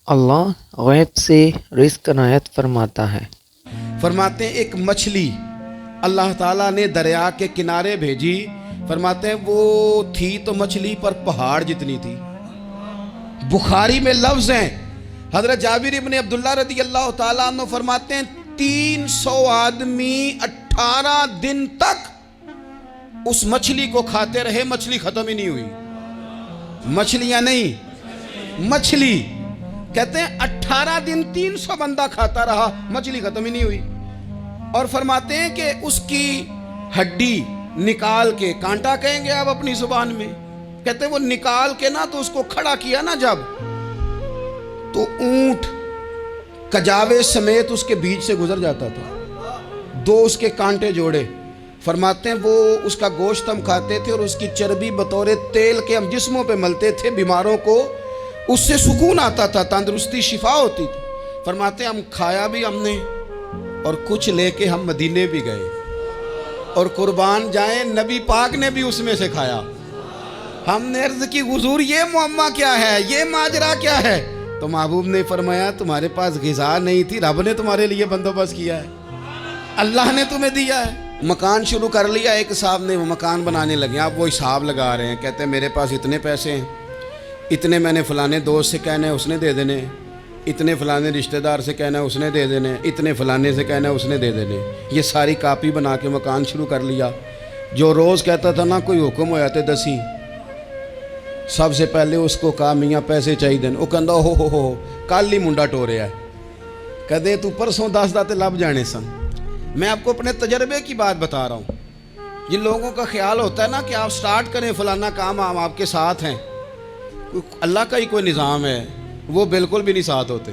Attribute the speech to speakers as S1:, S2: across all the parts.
S1: اللہ غیب سے رزق عنایت فرماتا ہے۔
S2: فرماتے ہیں ایک مچھلی اللہ تعالیٰ نے دریا کے کنارے بھیجی، فرماتے ہیں وہ تھی تو مچھلی پر پہاڑ جتنی تھی۔ بخاری میں لفظ ہیں، حضرت جابر ابن عبداللہ رضی اللہ تعالیٰ عنہ فرماتے ہیں 300 آدمی 18 دن تک اس مچھلی کو کھاتے رہے، مچھلی ختم ہی نہیں ہوئی۔ مچھلیاں نہیں، مچھلی کہتے ہیں 18 دن 300 بندہ کھاتا رہا، مچھلی ختم ہی نہیں ہوئی۔ اور فرماتے ہیں کہ اس کی ہڈی نکال کے، کانٹا کہیں گے آپ اپنی زبان میں، کہتے ہیں وہ نکال کے نا تو اس کو کھڑا کیا نا جب، تو اونٹ کجاوے سمیت اس کے بیچ سے گزر جاتا تھا، دو اس کے کانٹے جوڑے۔ فرماتے ہیں وہ اس کا گوشت ہم کھاتے تھے اور اس کی چربی بطور تیل کے ہم جسموں پہ ملتے تھے، بیماروں کو اس سے سکون آتا تھا، تندرستی شفا ہوتی تھی۔ فرماتے ہیں ہم کھایا بھی ہم نے اور کچھ لے کے ہم مدینے بھی گئے، اور قربان جائیں نبی پاک نے بھی اس میں سے کھایا۔ ہم نے عرض کی حضور یہ معمہ کیا ہے، یہ ماجرا کیا ہے؟ تو محبوب نے فرمایا تمہارے پاس غذا نہیں تھی، رب نے تمہارے لیے بندوبست کیا ہے، اللہ نے تمہیں دیا ہے۔ مکان شروع کر لیا، ایک صاحب نے وہ مکان بنانے لگے، آپ وہ حساب لگا رہے ہیں، کہتے ہیں میرے پاس اتنے پیسے ہیں، اتنے میں نے فلانے دوست سے کہنا ہے اس نے دے دینے، اتنے فلانے رشتہ دار سے کہنا ہے اس نے دے دینے، اتنے فلانے سے کہنا ہے اس نے دے دینے۔ یہ ساری کاپی بنا کے مکان شروع کر لیا۔ جو روز کہتا تھا نا کوئی حکم ہو جاتے دسی، سب سے پہلے اس کو کہا میاں پیسے چاہیے دن، وہ کہندا ہو کل ہی منڈا ٹوریا ہے، کہتے تو پرسوں 10 داتے لب جانے سن۔ میں آپ کو اپنے تجربے کی بات بتا رہا ہوں۔ جن لوگوں کا خیال ہوتا ہے نا کہ آپ سٹارٹ کریں فلانا کام، ہم آپ کے ساتھ ہیں، اللہ کا ہی کوئی نظام ہے، وہ بالکل بھی نہیں ساتھ ہوتے۔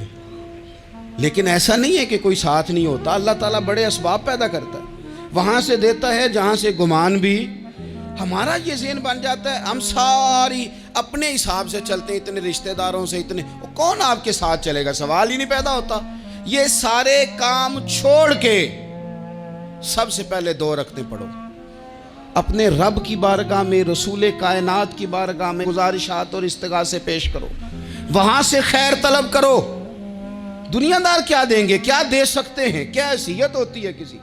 S2: لیکن ایسا نہیں ہے کہ کوئی ساتھ نہیں ہوتا، اللہ تعالیٰ بڑے اسباب پیدا کرتا ہے، وہاں سے دیتا ہے جہاں سے گمان بھی۔ ہمارا یہ ذہن بن جاتا ہے ہم ساری اپنے حساب سے چلتے ہیں، اتنے رشتہ داروں سے، اتنے کون آپ کے ساتھ چلے گا، سوال ہی نہیں پیدا ہوتا۔ یہ سارے کام چھوڑ کے سب سے پہلے 2 رکعتیں پڑھو، اپنے رب کی بارگاہ میں، رسول کائنات کی بارگاہ میں گزارشات اور استغاثے پیش کرو، وہاں سے خیر طلب کرو۔ دنیا دار کیا دیں گے، کیا دے سکتے ہیں، کیا حیثیت ہوتی ہے کسی،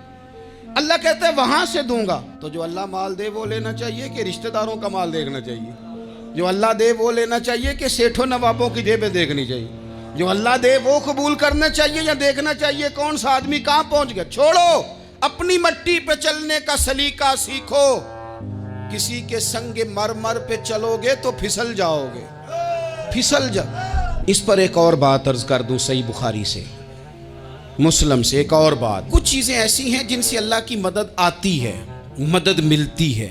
S2: اللہ کہتا ہے وہاں سے دوں گا۔ تو جو اللہ مال دے وہ لینا چاہیے کہ رشتہ داروں کا مال دیکھنا چاہیے؟ جو اللہ دے وہ لینا چاہیے کہ سیٹھوں نوابوں کی جیبیں دیکھنی چاہیے؟ جو اللہ دے وہ قبول کرنا چاہیے یا دیکھنا چاہیے کون سا آدمی کہاں پہنچ گیا؟ چھوڑو، اپنی مٹی پہ چلنے کا سلیقہ سیکھو۔ کسی کے سنگ مرمر پہ چلو گے تو پھسل جاؤ گے، پھسل جاؤ۔ اس پر ایک اور بات عرض کر دوں، صحیح بخاری سے، مسلم سے ایک اور بات۔ کچھ چیزیں ایسی ہیں جن سے اللہ کی مدد آتی ہے، مدد ملتی ہے۔